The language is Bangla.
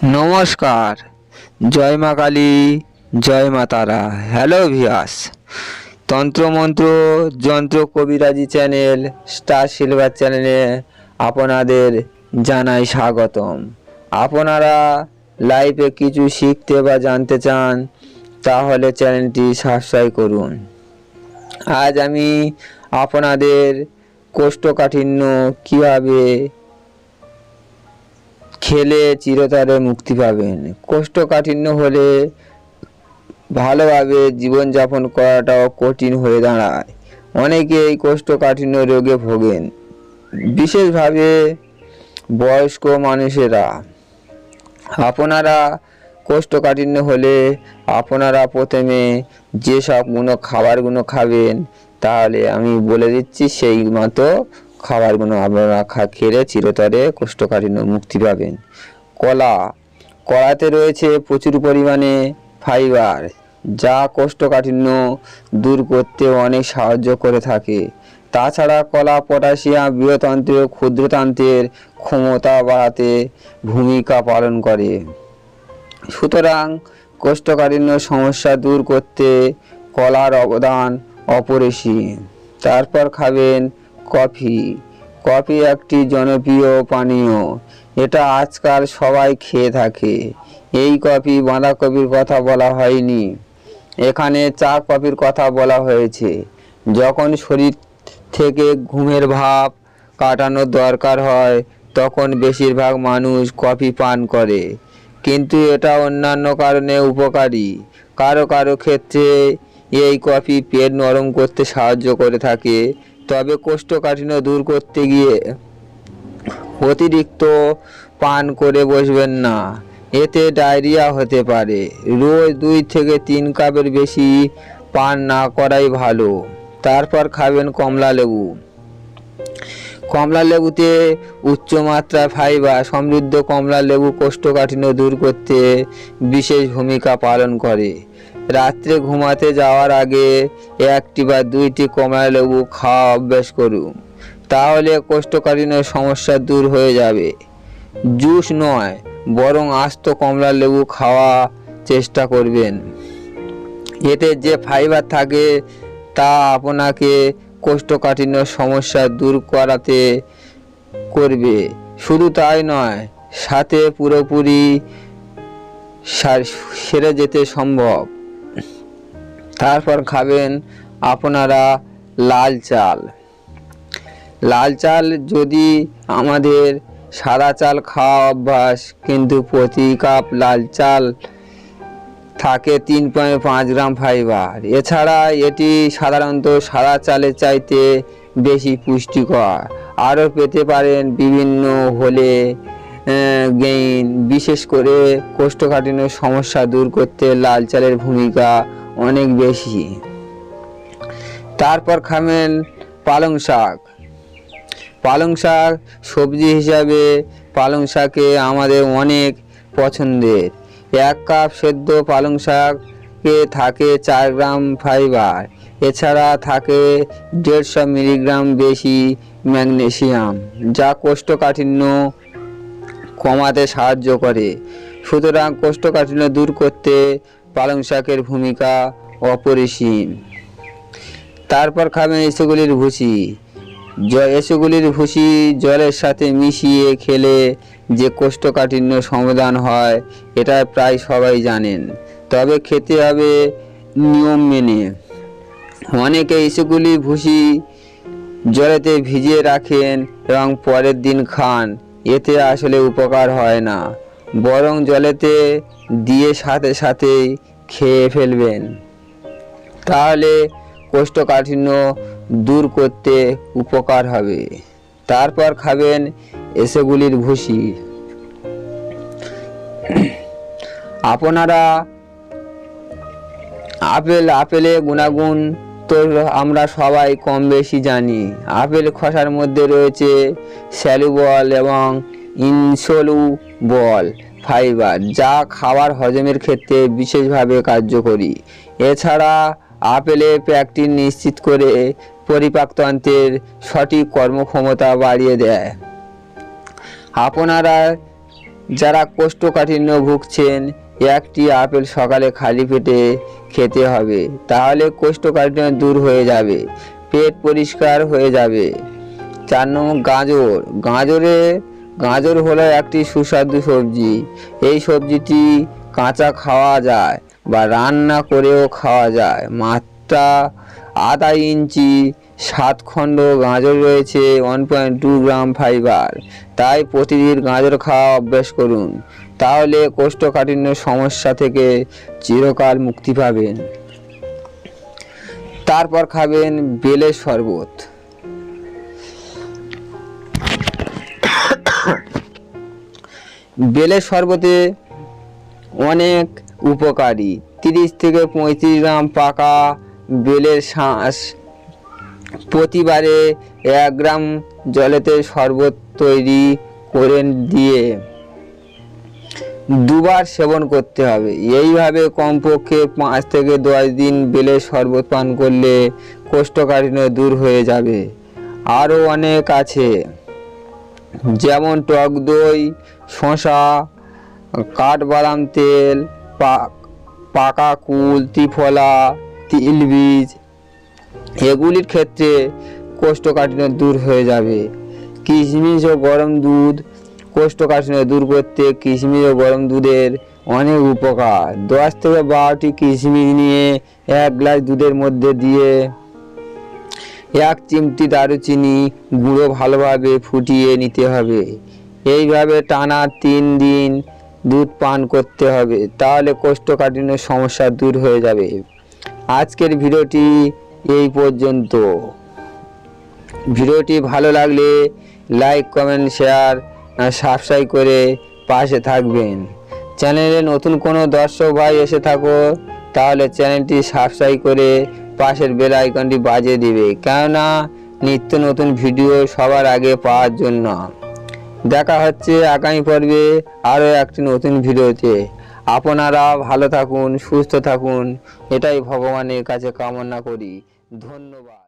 নমস্কার। জয় মা কালী, জয় মা তারা। হ্যালো ভিউয়ার্স, তন্ত্রমন্ত্র যন্ত্র কবিরাজি চ্যানেল স্টার সিলভার চ্যানেলে আপনাদের জানাই স্বাগতম। আপনারা লাইফে কিছু শিখতে বা জানতে চান তাহলে চ্যানেলটি সাবস্ক্রাইব করুন। আজ আমি আপনাদের কোষ্ঠকাঠিন্য কীভাবে খেলে চিরতরে মুক্তি পাবেন। কোষ্ঠকাঠিন্য হলে ভালোভাবে জীবনযাপন করাটাও কঠিন হয়ে দাঁড়ায়। অনেকে এই কোষ্ঠকাঠিন্য রোগে ভোগেন, বিশেষভাবে বয়স্ক মানুষেরা। আপনারা কোষ্ঠকাঠিন্য হলে আপনারা প্রথমে যেসব খাবারগুলো খাবেন, তাহলে আমি বলে দিচ্ছি সেই মতো খাবারগুলো আপনারা খেলে চিরতরে কোষ্ঠকাঠিন্য মুক্তি পাবেন। কলাতে রয়েছে প্রচুর পরিমাণে ফাইবার, যা কোষ্ঠকাঠিন্য দূর করতে অনেক সাহায্য করে থাকে। তাছাড়া কলা পটাশিয়াম বৃহৎতন্ত্র ও ক্ষুদ্রতন্ত্রের ক্ষমতা বাড়াতে ভূমিকা পালন করে। সুতরাং কোষ্ঠকাঠিন্য সমস্যা দূর করতে কলার অবদান অপরিসীম। তারপর খাবেন কফি। কফি একটি জনপ্রিয় পানীয়, এটা আজকাল সবাই খেয়ে থাকে। এই কফি বাঁধাকপির কথা বলা হয়নি, এখানে চা কফির কথা বলা হয়েছে। যখন শরীর থেকে ঘুমের ভাব কাটানোর দরকার হয় তখন বেশিরভাগ মানুষ কফি পান করে, কিন্তু এটা অন্যান্য কারণে উপকারী। কারো কারো ক্ষেত্রে এই কফি পেট নরম করতে সাহায্য করে থাকে। তবে কোষ্ঠকাঠিন্য দূর করতে গিয়ে অতিরিক্ত পান করে বসবেন না, এতে ডায়রিয়া হতে পারে। রোজ 2 থেকে 3 কাপের বেশি পান না করাই ভালো। তারপর খাবেন কমলা লেবু। কমলা লেবুতে উচ্চমাত্রায় ফাইবার সমৃদ্ধ কমলা লেবু কোষ্ঠকাঠিন্য দূর করতে বিশেষ ভূমিকা পালন করে। রাত্রে ঘুমাতে যাওয়ার আগে 1টি বা 2টি কমলা লেবু খাওয়া অভ্যাস করুন, তাহলে কোষ্ঠকাঠিন্য সমস্যা দূর হয়ে যাবে। জুস নয়, বরং আস্ত কমলা লেবু খাওয়া চেষ্টা করবেন। এতে যে ফাইবার থাকে তা আপনাকে কোষ্ঠকাঠিন্য সমস্যা দূর করবে। শুধু তাই নয়, সাথে পুরোপুরি সেরে যেতে সম্ভব। তারপর খাবেন আপনারা লাল চাল। লাল চাল, যদি আমাদের সাদা চাল খাওয়া অভ্যাস, কিন্তু প্রতি কাপ লাল চাল থাকে 3.5 গ্রাম ফাইবার। এছাড়া এটি সাধারণত সাদা চালের চাইতে বেশি পুষ্টিকর। আরও পেতে পারেন বিভিন্ন হলে গেইন। বিশেষ করে কোষ্ঠকাঠিন্য সমস্যা দূর করতে লাল চালের ভূমিকা অনেক বেশি। তারপর খাবেন পালং শাক। পালং শাক সবজি হিসাবে পালং শাকে আমাদের অনেক পছন্দের। 1 কাপ সেদ্ধ পালং শাকে থাকে 4 গ্রাম ফাইবার। এছাড়া থাকে 150 মিলিগ্রাম বেশি ম্যাগনেসিয়াম, যা কোষ্ঠকাঠিন্য কমাতে সাহায্য করে। সুতরাং কোষ্ঠকাঠিন্য দূর করতে পালং শাকের ভূমিকা অপরিসীম। তারপর খাবেন এসবগুলির ভুসি। এসবগুলির ভুসি জলের সাথে মিশিয়ে খেলে যে কোষ্ঠকাঠিন্য সমাধান হয়, এটা প্রায় সবাই জানেন, তবে খেতে হবে নিয়ম মেনে। অনেকে এসবগুলি ভুসি জলেতে ভিজিয়ে রাখেন এবং পরের দিন খান, এতে আসলে উপকার হয় না, বরং জলেতে দিয়ে সাথে সাথেই খেয়ে ফেলবেন, তাহলে কোষ্ঠকাঠিন্য দূর করতে উপকার হবে। তারপর খাবেন এসবগুলির ভুসি। আপনারা আপেলের গুণাগুণ তো আমরা সবাই কম বেশি জানি। আপেল খোসার মধ্যে রয়েছে স্যালুবল এবং ইনসলুবল ফাইবার, যা খাবার হজমের ক্ষেত্রে বিশেষভাবে কার্যকরী। এছাড়া আপেলের প্যাকটিন নিশ্চিত করে পরিপাকতন্ত্রের সঠিক কর্মক্ষমতা বাড়িয়ে দেয়। আপনারা যারা কোষ্ঠকাঠিন্য ভুগছেন, একটি আপেল সকালে খালি পেটে খেতে হবে, তাহলে কোষ্ঠকাঠিন্য দূর হয়ে যাবে, পেট পরিষ্কার হয়ে যাবে। 4 নম্বর গাজর। গাজর হলো একটি সুস্বাদু সবজি। এই সবজিটি কাঁচা খাওয়া যায় বা রান্না করেও খাওয়া যায়। মাত্রা আধা ইঞ্চি 7 খণ্ড গাজর রয়েছে 1.2 গ্রাম ফাইবার। তাই প্রতিদিন গাজর খাওয়া অভ্যাস করুন, তাহলে কোষ্ঠকাঠিন্য সমস্যা থেকে চিরকাল মুক্তি পাবেন। তারপর খাবেন বেলের শরবত। বেলের শরবতে অনেক উপকারী। 30 থেকে 35 গ্রাম পাকা বেলের শাঁস প্রতিবারে 1 গ্রাম জলেতে শরবত তৈরি করে দিয়ে 2 বার সেবন করতে হবে। এইভাবে কমপক্ষে 5 থেকে 10 দিন বেলের শরবত পান করলে কোষ্ঠকাঠিন্য দূর হয়ে যাবে। আরও অনেক আছে, যেমন টক দই, শসা, কাঠবাদাম তেল, পাকা কুল, ত্রিফলা, তিলবীজ, এগুলির ক্ষেত্রে কোষ্ঠকাঠিন্য দূর হয়ে যাবে। কিশমিশ ও গরম দুধ। কোষ্ঠকাঠিন্য দূর করতে কিশমিশ ও গরম দুধের অনেক উপকার। 10 থেকে 12টি কিশমিশ নিয়ে 1 গ্লাস দুধের মধ্যে দিয়ে 1 চিমটি দারুচিনি গুঁড়ো ভালোভাবে ফুটিয়ে নিতে হবে। এইভাবে টানা 3 দিন দুধ পান করতে হবে, তাহলে কোষ্ঠকাঠিন্য সমস্যা দূর হয়ে যাবে। আজকের ভিডিওটি এই পর্যন্ত। ভিডিওটি ভালো লাগলে লাইক, কমেন্ট, শেয়ার, সাবস্ক্রাইব করে পাশে থাকবেন। চ্যানেলে নতুন কোনো দর্শক ভাই এসে থাকো, তাহলে চ্যানেলটি সাবস্ক্রাইব করে পাশের বেল আইকনটি বাজিয়ে দিবে, কেননা নিত্য নতুন ভিডিও সবার আগে পাওয়ার জন্য। দেখা হচ্ছে আগামী পর্বে আরও একটি নতুন ভিডিওতে। আপনারা ভালো থাকুন, সুস্থ থাকুন, এটাই ভগবানের কাছে কামনা করি। ধন্যবাদ।